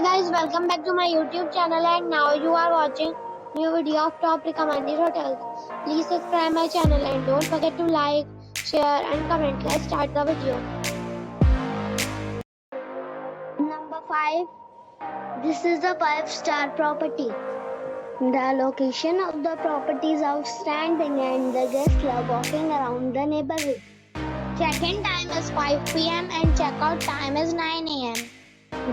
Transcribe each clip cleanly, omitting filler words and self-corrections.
Hey guys, welcome back to my YouTube channel and now you are watching new video of top recommended hotels. Please subscribe my channel and don't forget to like, share and comment. Let's start the video. Number 5. This is a 5-star property. The location of the property is outstanding and the guests love walking around the neighborhood. Check-in time is 5 p.m. and check-out time is 9 a.m.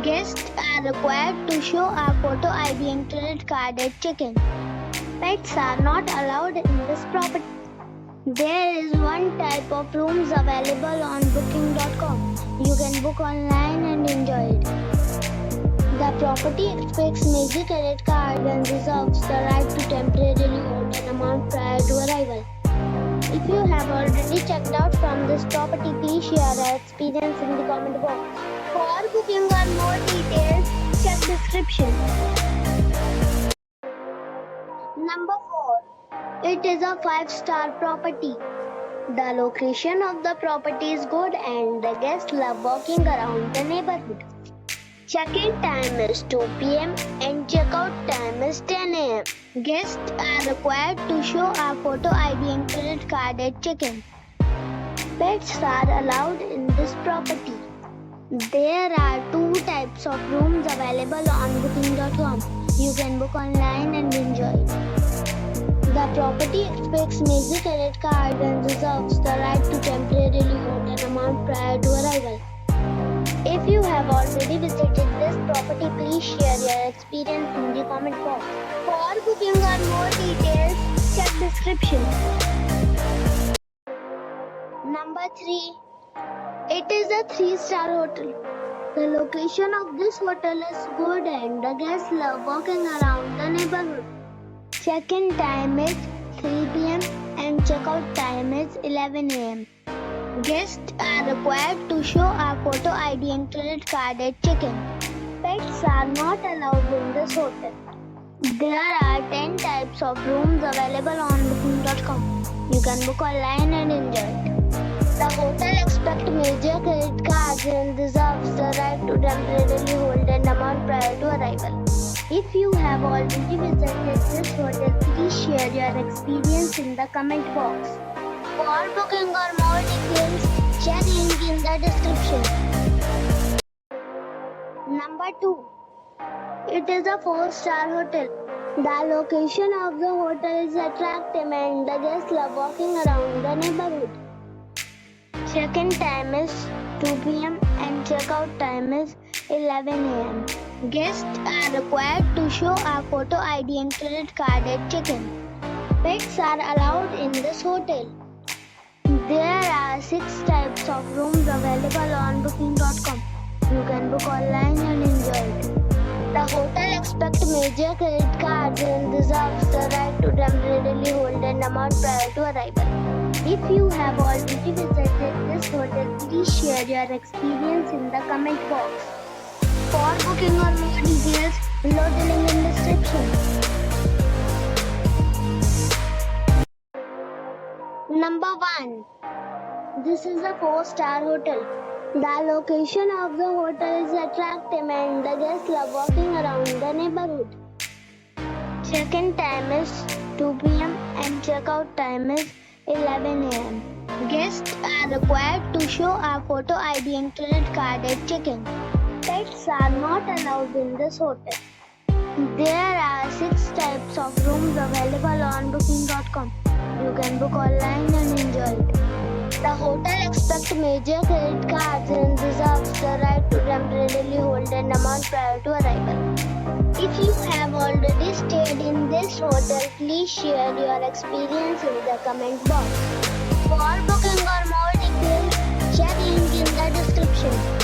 Guests are required to show a photo ID and credit card at check-in. Pets are not allowed in this property. There is one type of rooms available on booking.com. You can book online and enjoy it. The property expects major credit card and reserves the right to temporarily hold an amount prior to arrival. If you have already checked out from this property, please share your experience in the comment box. For booking or more details, check description. Number 4. It is a 5-star property. The location of the property is good and the guests love walking around the neighborhood. Check-in time is 2 p.m. and check-out time is 10 a.m. Guests are required to show a photo ID and credit card at check-in. Pets are allowed in this property. There are 2 types of rooms available on booking.com. You can book online and enjoy it. The property expects major credit card and reserves the right to temporarily hold an amount prior to arrival. If you have already visited this property, please share your experience in the comment box. For booking or more details, check description. Number 3. It is a 3-star hotel. The location of this hotel is good and the guests love walking around the neighborhood. Check-in time is 3 p.m. and check-out time is 11 a.m. Guests are required to show a photo ID and credit card at check-in. Pets are not allowed in this hotel. There are 10 types of rooms available on booking.com. You can book online and enjoy it. The hotel expects major credit cards and reserves the right to temporarily hold an amount prior to arrival. If you have already visited this hotel, please share your experience in the comment box. For booking or more details, check link in the description. Number 2. It is a 4-star hotel. The location of the hotel is attractive and the guests love walking around the neighborhood. Check-in time is 2 p.m. and check-out time is 11 a.m. Guests are required to show a photo ID and credit card at check-in. Pets are allowed in this hotel. There are 6 types of rooms available on booking.com. You can book online and enjoy it. The hotel expects major credit cards and reserves the right to temporarily hold an amount prior to arrival. If you have already visited this hotel, please share your experience in the comment box. For booking or more details, below the link in description. Number 1. This is a 4-star hotel. The location of the hotel is attractive and the guests love walking around the neighborhood. Check-in time is 2 p.m. and check-out time is 11 a.m. Guests are required to show a photo ID and credit card at check-in. Pets are not allowed in this hotel. There are 6 types of rooms available on booking.com. You can book online and enjoy it. The hotel expects major credit cards and reserves the right to temporarily hold an amount prior to arrival. If you have already stayed in this hotel, please share your experience in the comment box. For booking or more details, check link in the description.